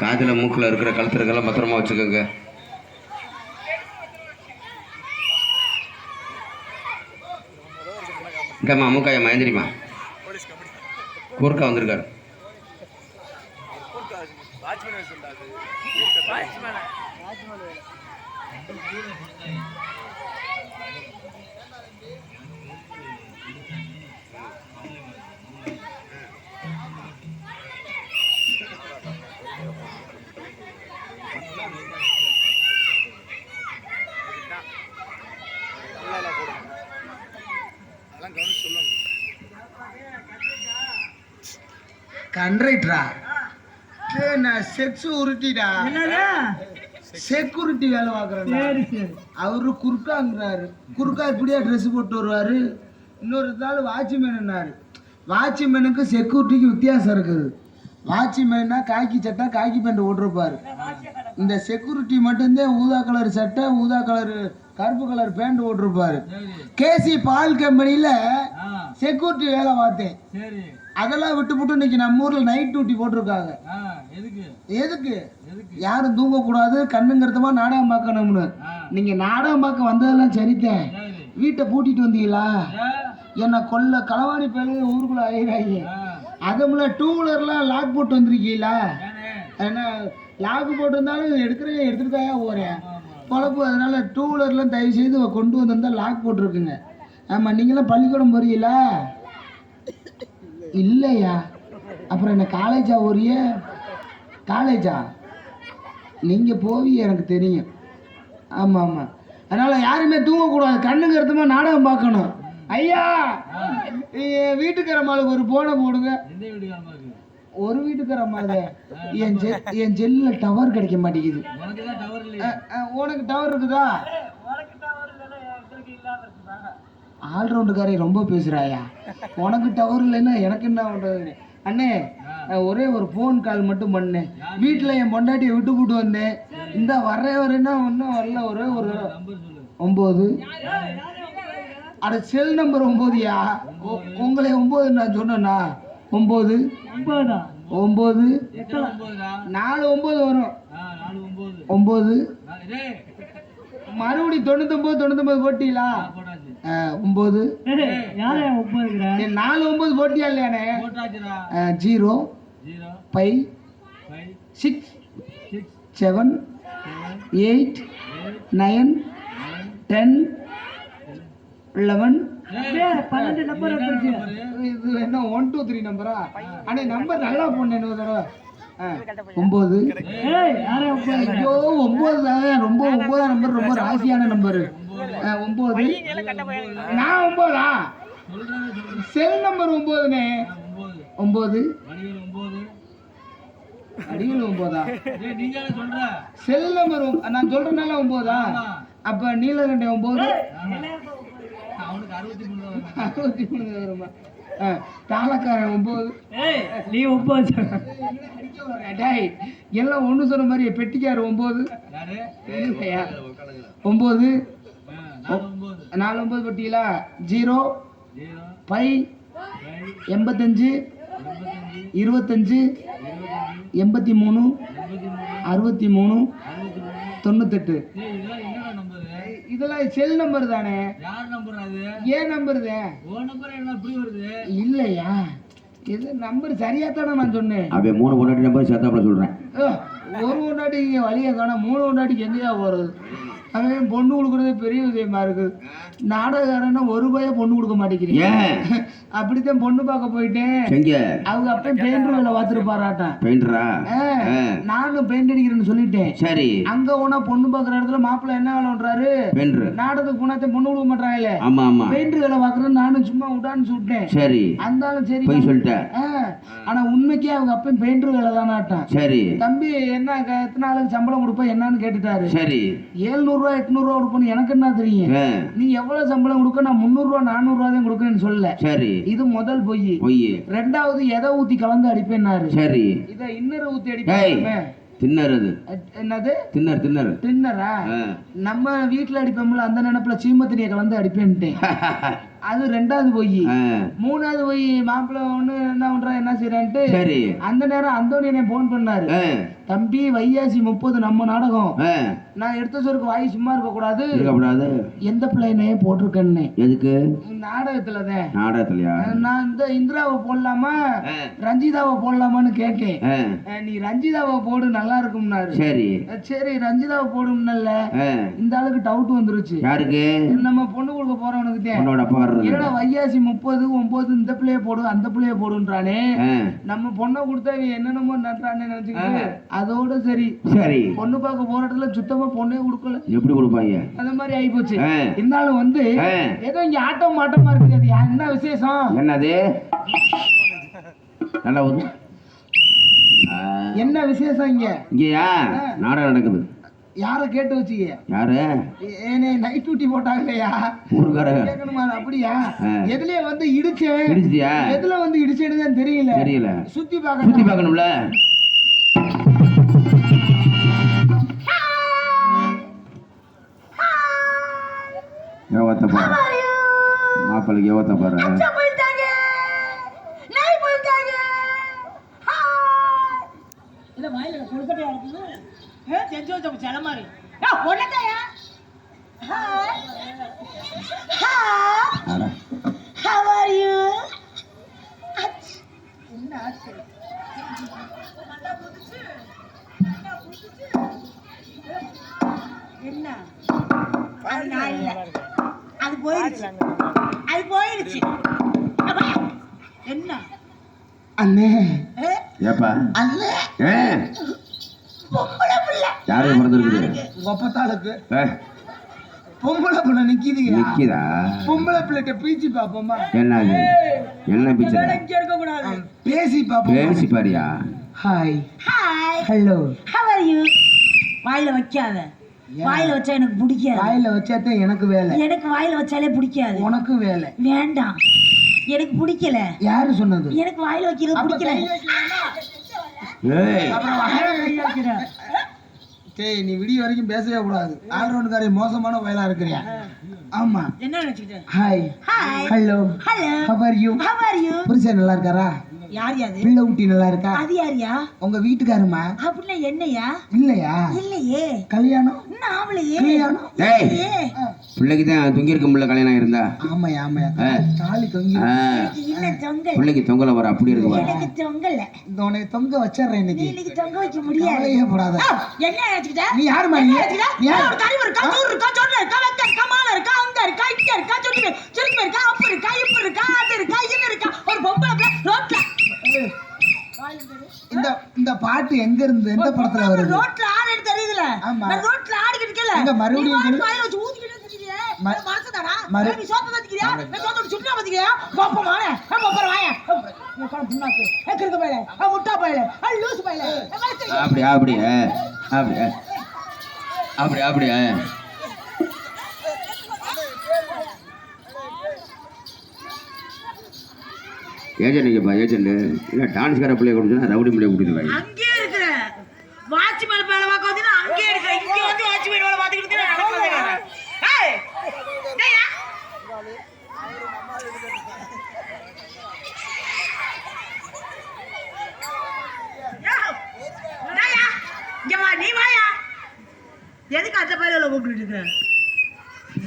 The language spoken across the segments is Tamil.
காதில் மூக்கில் இருக்கிற கழுத்துறக்கெல்லாம் பத்திரமா வச்சுக்கோங்க. இங்கம்மா அம்முக்காயா மயந்திரிமா கூர்க்கா வந்திருக்காரு. கண்ட்ரைட்ரா செக்ஸ் உருட்டிடா செக்யூரிட்டி வேலை பார்க்குறேன். அவரு குறுக்காங்கிறாரு. குறுக்கா இப்படியா ட்ரெஸ் போட்டு வருவாரு. இன்னொரு நாள் வாட்ச்மேனாரு. வாட்ச்மேனுக்கு செக்யூரிட்டிக்கு வித்தியாசம் இருக்குது. வாட்ச்மேனா காக்கி சட்டை காக்கி பேண்ட் போட்டிருப்பாரு. இந்த செக்யூரிட்டி மட்டும்தான் ஊதா கலர் சட்டை ஊதா கலர் கருப்பு கலர் பேண்ட் போட்டிருப்பாரு. கேசி பால் கம்பெனியில செக்யூரிட்டி வேலை பார்த்தேன். அதெல்லாம் விட்டு இன்னைக்கு நம்ம ஊர்ல நைட் டியூட்டி போட்டிருக்காங்க. எதுக்கு யாரும் தூங்க கூடாது கண்ணுங்கிறதுமா நாடகம் பார்க்கணும்னு. நீங்க நாடகம் பார்க்க வந்ததெல்லாம் சரித்தேன். வீட்டை பூட்டிட்டு வந்தீங்களா என்ன கொல்ல களவாணி பேரு ஊருக்குள்ள ஆயிராங்க. அதுல டூ வீலர்லாம் லாக் போட்டு வந்திருக்கீங்களா? ஏன்னா லாக் போட்டு இருந்தாலும் எடுத்துட்டு தாயா போறேன் பொழப்பு. அதனால டூ வீலர்லாம் தயவு செய்து கொண்டு வந்திருந்தா லாக் போட்டிருக்குங்க. ஆமா நீங்களாம் பள்ளிக்கூடம் போறீங்களா? இல்லையா? அப்புறம் என்ன காலேஜா ஓரிய? காலேஜா நீங்க போவீங்க எனக்கு தெரியும். ஆமா ஆமா அதனால யாருமே தூங்கக்கூடாது கண்ணுங்கிறதுமா நாடகம் பார்க்கணும். ஐயா வீட்டுக்காரம்மாளுக்கு ஒரு போனை போடுங்க. ஒரு வீட்டுக்காரம்மாளுக்கு என் செல்லுல டவர் கிடைக்க மாட்டேங்குது. உனக்கு டவர் இருக்குதா? ஆல்ரவுண்டுக்காரே ரொம்ப பேசுறாயா. உனக்கு டவர் இல்லைன்னா எனக்கு என்ன பண்றது? அண்ணே ஒரே ஒரு ஃபோன் கால் மட்டும் பண்ணேன். வீட்டில் என் பொண்டாட்டியை விட்டு போட்டு வந்தேன். இந்த வரேன்னா ஒன்றும் வரல. ஒரே ஒரு 9 அட செல் நம்பர் 9யா? உங்களை 9 நான் சொன்னேண்ணா. 9 4 9 வரும். 9 மறுபடி 99 போட்டீங்களா? 9 4 9 போட்டியா இல்லையானே? 0 5 6 7 8 9 10 11 12 நம்பர் இது என்ன 1 2 3 நம்பரா? அண்ணே நம்பர் நல்லா போடணும் இன்னொரு தடவை. 9 ஐயோ 9 தான் ரொம்ப 9ஆம் நம்பர் ரொம்ப ராசியான நம்பரு. 9 நான் 9ஆ? Cell number 9னே. 9 அடிகள் 9ஆ? செல் நம்பர் நான் சொல்றதுனால 9ஆ? அப்ப நீலகண்டை 9 63 வருமா? தாளக்காரன் 9 நீ 9 எல்லாம் ஒண்ணு சொன்ன மாதிரி. பெட்டிக்காரு 9 9 4 9 போட்டீங்களா? 0 5 85 25 83 63 98. இதெல்லாம் செல் நம்பர் தானே? ஏன் நம்பர் இல்லையா? இது நம்பர் சரியா தானே நான் சொன்னேன். அப்படியே 3 பொண்டாட்டி நம்பர் சேர்த்தாப்புல சொல்றேன். ஒரு பொண்டாட்டிக்கு வழியை காண 3 பொண்டாட்டிக்கு எங்கேயா போறது? அவன் பொண்ணு கொடுக்குறதே பெரிய விஷயமா இருக்குது. நாடகாரன்னா ஒரு ரூபாய பொண்ணு கொடுக்க மாட்டேங்கிறீங்க. அப்படித்தான் பொண்ணு பார்க்க போயிட்டேன். அவங்க அப்ப பெயிண்டர் வேலை பார்த்துருப்பாராட்டம். பெயிண்டரா? நானும் பெயிண்ட் அடிக்கிறேன்னு சொல்லிட்டேன். சரி அங்க போனா பொண்ணு பாக்குற இடத்துல மாப்பிள்ள என்ன வேலை பண்றாரு? நாடகத்துக்கு போனாத்த பொண்ணு கொடுக்க மாட்டாங்கல்ல. ஆமா ஆமா பெயிண்டர் வேலை பாக்குறேன்னு நானும் சும்மா விடான்னு சொல்லிட்டேன். சரி அந்தாலும் சரி சொல்லிட்டேன். ஆனா உண்மைக்கே அவங்க அப்ப பெயிண்டர் வேலை தானாட்டம். சரி தம்பி என்ன எத்தனை நாளுக்கு சம்பளம் கொடுப்ப என்னன்னு கேட்டுட்டாரு. சரி 700 ரூபா 800 ரூபா கொடுப்பேன்னு எனக்கு என்ன தெரியும்? நீ எவ்வளவு சம்பளம் கொடுக்க? நான் 300 ரூபா 400 ரூபா தான் கொடுக்கணும்னு சொல்ல. சரி இது முதல் பொய். ரெண்டாவது எதை ஊத்தி கலந்து அடிப்பேன்னாரு. சரி இத இன்னொரு ஊத்தி அடிப்பேன். தின்னறது என்னது? தின்னரா? நம்ம வீட்டுல அடிப்போம்ல அந்த நினைப்புல சீம தண்ணியை கலந்து அடிப்பேன்ட்டேன். அது ரெண்டாவது போய் ஆ. மூணாவது போய் மாப்பிள்ளை ஒண்ணு என்ன பண்றா என்ன செய்யறான்ட்டு சரி. அந்த நேரம் அந்தோணி என்னை போன் பண்ணாரு. ஆ. தம்பி வைகாசி 30 நம்ம நாடகம். ஆ. நான் எடுத்த சொருக்கு வாய் சும்மா இருக்க கூடாது. இருக்கக்கூடாது. எந்த பிள்ளைனே போட்டிருக்கேன்னு. எதுக்கு? நாடகத்துலதான். நாடகத்துலயா? நான் இந்த இந்திராவை போடலாமா ரஞ்சிதாவை போடலாமான்னு கேட்டேன். நீ ரஞ்சிதாவை போடு நல்லா இருக்கும்னாரு. சரி சரி ரஞ்சிதாவை போடும்னல்ல. இந்த ஆளுக்கு டவுட் வந்துருச்சு. யாருக்கு? நம்ம பொண்ணு கொடுக்க போறவனுக்கு என்னடா வைகாசி 30 9 இந்த பிள்ளைய போடு அந்த பிள்ளைய போடுன்றானே. நம்ம பொண்ணை கொடுத்தா என்னென்னமோ நன்றானே நினைச்சுக்கிட்டு அதோட சரி சரி பொண்ணு பார்க்க போற இடத்துல சுத்தமா பொண்ணே கொடுக்கல. எப்படி கொடுப்பாங்க? அந்த மாதிரி ஆகி போச்சு. இருந்தாலும் வந்து ஏதோ இங்க ஆட்டம் மாட்டமா இருக்குது. அது என்ன விசேஷம்? என்னது? நல்லா என்ன விசேஷம் இங்க? இங்கயா நாடகம் நடக்குது. யார கேட்டு வச்சுக்க? யாரு? ஏனே நைட் டியூட்டி போட்டாங்கலையா ஊருக்காரங்க கேட்கணுமா? அப்படியா? எதுலயே வந்து இடிச்சேன். இடிச்சியா? எதுல வந்து இடிச்சேன்னு தெரியல. சுத்தி பார்க்கணும்ல. மாப்பிள்ளைக்கு எவத்த பாரு. அது போயிடுச்சு. என்ன அண்ணே? ஏப்பா அண்ணே பொம்பளை பிள்ளை யாருக்கு பிறந்திருக்குது? ஒப்பத்தாளுக்கு பொம்பளை பிள்ளை நிக்குதா? பொம்பளை பிள்ளைகிட்ட பீச்சு பாப்போமா? என்னது? என்ன பீச்சு? இருக்க கூடாது. பேசி பாப்போம். பேசி பாரியா? Hi hi hello how are you. வாயில வைக்காத. வாயில வச்சா எனக்கு பிடிக்காது. வாயில வச்சாதான் எனக்கு வேலை. எனக்கு வாயில வச்சாலே பிடிக்காது. உனக்கு வேலை வேண்டாம். எனக்கு பிடிக்கல. யாரு சொன்னது? எனக்கு வாயில வைக்கிறது பிடிக்கல. சரி நீ விடிய வரைக்கும் பேசவே கூடாது. ஆல்ரவுண்ட்காரி மோசமான வயலா இருக்கிறியா? ஆமா. என்ன நினைச்சிட்ட? Hi hi hello hello how are you. புருஷன் நல்லா இருக்காரா? யார் யாது? பிள்ளை ஊட்டி நல்லா இருக்கா? அது யாரியா? உங்க வீட்டுக்காரமா? அப்படின்னா என்னையா? இல்லையா? இல்லையே. கல்யாணம் இன்னும் ஆவலையே. கல்யாணம் பிள்ளைக்கு தான் தொங்கி இருக்கும்ல கல்யாணம் இருந்தா. ஆமாயா தாலி தொங்கி இன்னும் தொங்கல். பிள்ளைக்கு தொங்கல வர அப்படி இருக்கு. எனக்கு தொங்கல. உனக்கு தொங்க வச்சிடுறேன் இன்னைக்கு. இன்னைக்கு தொங்க வைக்க முடியாது. கவலையே படாத. என்ன நினைச்சிட்ட? நீ யாருமா? நீ ஒரு கறி இருக்கா, சோறு இருக்கா, சோறு இருக்கா, வெக்க இருக்கா, மாலை இருக்கா, அங்க இருக்கா, இங்க இருக்கா, சுருக்கு இருக்கா, அப்ப இருக்கா, இப்ப இருக்கா, அது இருக்கா, இது இருக்கா. ஒரு பொம்பளை ரோட்ல இந்த பாட்டு எங்க இருந்து எந்த படத்துல வருது? ரோட்ல ஆடு தெரியுதுல? நான் ரோட்ல ஆடிக்கிட்டு இருக்கல. எங்க மறுபடியும் வாயில வச்சு ஊதிக்கிட்டு இருக்கீங்க. மனசுதானா? நீ சோப்பு வச்சிக்கிறியா? நான் சோப்பு சுண்ணா வச்சிக்கிறியா? பாப்பமானே. பாப்பற வாயா. நீ கால் புண்ணாக்கு. ஏக்கறத பையல. முட்டா பையல. லூஸ் பையல. அப்படி ஏஜென்ட் இல்லை டான்ஸ்கார பிள்ளைய கொடுத்தா ரவுடி பிள்ளைய கொடுத்துருவாங்க. அங்கே இருக்கிற வாட்ச்மேன் வேலை பார்க்க வந்து அங்கே இருக்கிற இங்க வந்து வாட்ச்மேன் வேலை பார்த்துக்கிட்டு நடக்குது. ஏய் டேயா டேயா ஜமா நீ வாயா. எதுக்கு அத்த பையில கூப்பிட்டு இருக்க?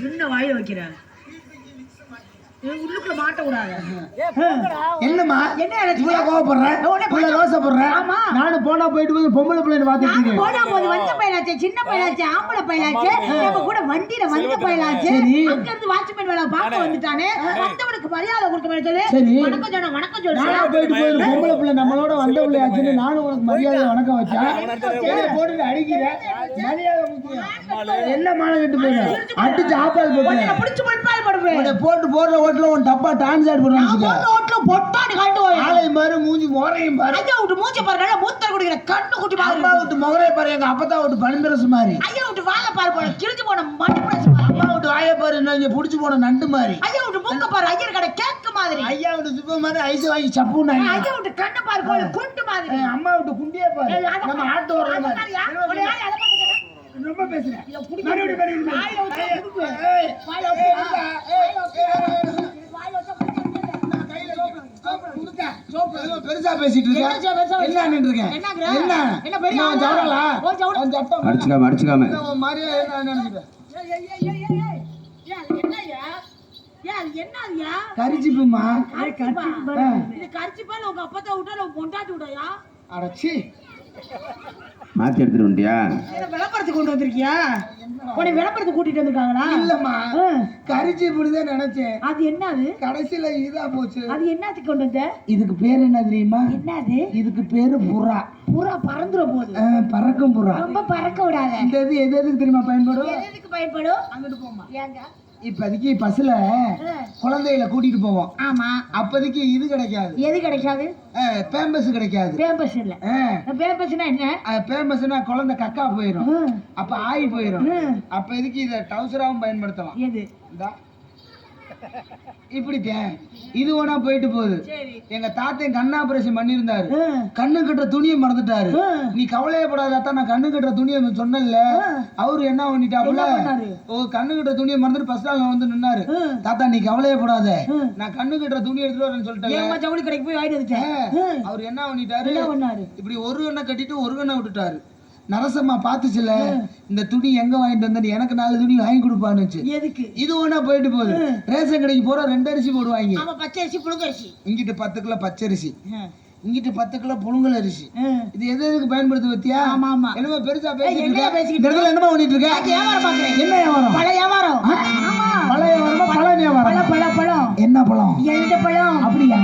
என்ன வாயில வைக்கிற? உள்ளுக்குள்ள மாட்ட கூடாது. என்னம்மா என்ன இவ்வளவு கோவப்படுற? இவ்வளவு ரோசப்படுற? நானும் போனா போயிட்டு போய் பொம்பளை பிள்ளைன்னு பாத்துட்டு இருக்கேன். போனா போது வந்த பையலாச்சு, சின்ன பையலாச்சு, ஆம்பளை பையலாச்சு, நம்ம கூட வண்டியில வந்த பையலாச்சு. அங்க இருந்து வாட்ச்மேன் வேலை பார்க்க வந்துட்டானே. வந்தவனுக்கு மரியாதை கொடுக்க சொல்லி வணக்கம் சொல்ல. நானா போயிட்டு போய் பொம்பளை பிள்ளை நம்மளோட வந்த பிள்ளையாச்சுன்னு நானும் உனக்கு மரியாதை வணக்கம் வச்சா போட்டு அடிக்கிறேன். மரியாதை முக்கியம். என்ன மாலை கட்டு போயிரு அடிச்சு ஆப்பால் போட்டு பிடிச்சு முன்பால் போடுவேன். போட்டு போடுற ஓட்டுல உன் டப்பா டான்ஸ் பண்ணுவாங்க. ஓட்டுல பொட்டாடி காட்டுவோம். ஆளை பாரு மூஞ்சி முறையும் பாரு. ஐயா விட்டு மூஞ்சி பாரு. மூத்தர் குடிக்கிற கண்ணு குட்டி பாரு. அம்மா விட்டு முகரை பாரு. எங்க அப்பத்தா விட்டு பனிந்தரசு மாதிரி. ஐயா விட்டு வாழை பாரு போல கிழிஞ்சு போன மணி பிரசு மாதிரி. அம்மா விட்டு வாயை பாரு இங்க புடிச்சு போன நண்டு மாதிரி. ஐயா விட்டு மூக்க பாரு. ஐயர் கடை கேக்கு மாதிரி. ஐயா விட்டு சுப்ப மாதிரி ஐஸ் வாங்கி சப்புன்னு. ஐயா விட்டு கண்ணு பாரு போல குண்டு மாதிரி. அம்மா விட்டு குண்டியே பாரு. நம்ம ஆட்டு வர மாதிரி. ரொம்ப பேசுறேன். பெருசா பேசிட்டு இருக்கேன் என்ன இருக்கேன் என்ன பெரிய என்ன ஜவடலா ஓ ஜவுடா அடிச்சுக்காம அடிச்சுக்காம மாதிரியே நான் நினைச்சிட்டேன் என்னய்யா கரிச்சிப்புமா இது கரிச்சிப்பா உங்க அப்பா விட்டா பொண்டாட்டி விடாயா அடச்சி மாத்தி எடுத்துட்டு வந்துட்டியா? விளம்பரத்துக்கு கொண்டு வந்திருக்கியா? உன்னை விளம்பரத்துக்கு கூட்டிட்டு வந்திருக்காங்களா? இல்லம்மா கரிச்சி புடிதான் நினைச்சேன். அது என்னது? கடைசியில இதா போச்சு. அது என்னத்துக்கு கொண்டு வந்த? இதுக்கு பேர் என்ன தெரியுமா? என்னது? இதுக்கு பேரு புறா. புறா பறந்துற போது. பறக்கும் புறா. ரொம்ப பறக்க விடாத. இந்த இது எதுக்கு தெரியுமா பயன்படும்? எதுக்கு பயன்படும்? அங்கிட்டு போமா. ஏங்க? இப்போதைக்கு பஸ்ல குழந்தைகளை கூட்டிட்டு போவோம். ஆமா. அப்போதைக்கு இது கிடைக்காது. எது கிடைக்காது? பேம்பஸ் கிடைக்காது. பேம்பஸ் இல்ல. பேம்பஸ்னா என்ன? பேம்பஸ்னா குழந்தை கக்கா போயிடும். அப்ப ஆயி போயிடும். அப்ப இதுக்கு இத டவுசராவும் பயன்படுத்தலாம். எது? இப்படித்தேன் இது ஒண்ணா போயிட்டு போகுது. எங்க தாத்தன் கண்ணு ஆபரேஷன் பண்ணிருந்தாரு. கண்ணு கட்டுற துணியை மறந்துட்டாரு. நீ கவலையப்படாத, நான் கண்ணு கட்டுற துணியை சொன்னல. அவரு என்ன பண்ணிட்டாப்புல, கண்ணு கட்டுற துணியை மறந்துட்டு ஃபர்ஸ்ட் நாள் வந்து நின்னாரு. தாத்தா நீ கவலையப்படாத, நான் கண்ணு கட்டுற துணி எடுத்துட்டு வரேன்னு சொல்லிட்டேன். ஜவுளி கடைக்கு போய் வாங்கிட்டு வந்துட்டேன். அவர் என்ன பண்ணிட்டாரு, இப்படி ஒரு கண்ணை கட்டிட்டு ஒரு கண்ணை விட்டுட்டாரு. நரசம்மா பாத்துச்சுல, இந்த துணி எங்க வாங்கிட்டு வந்தேன், எனக்கு 4 துணி வாங்கி கொடுப்பான்னு. எதுக்கு? இது ஒண்ணா போயிட்டு போகுது. ரேஷன் கடைக்கு போற 2 அரிசி போடுவாங்க. பச்சை அரிசி புழுங்க அரிசி. இங்கிட்டு 10 கிலோ பச்சரிசி, இங்கிட்டு 10 கிலோ புழுங்கல் அரிசி. இது எதுக்கு பயன்படுத்து பத்தியா? ஆமா ஆமா. என்னமா பெருசா பேசிக்கிட்டு என்னமா பண்ணிட்டு இருக்க? வியாபாரம் பாக்குறேன். என்ன வியாபாரம்? பழ வியாபாரம். பழ வியாபாரமா? பழ வியாபாரம். பழம் என்ன பழம்? எந்த பழம்? அப்படியா?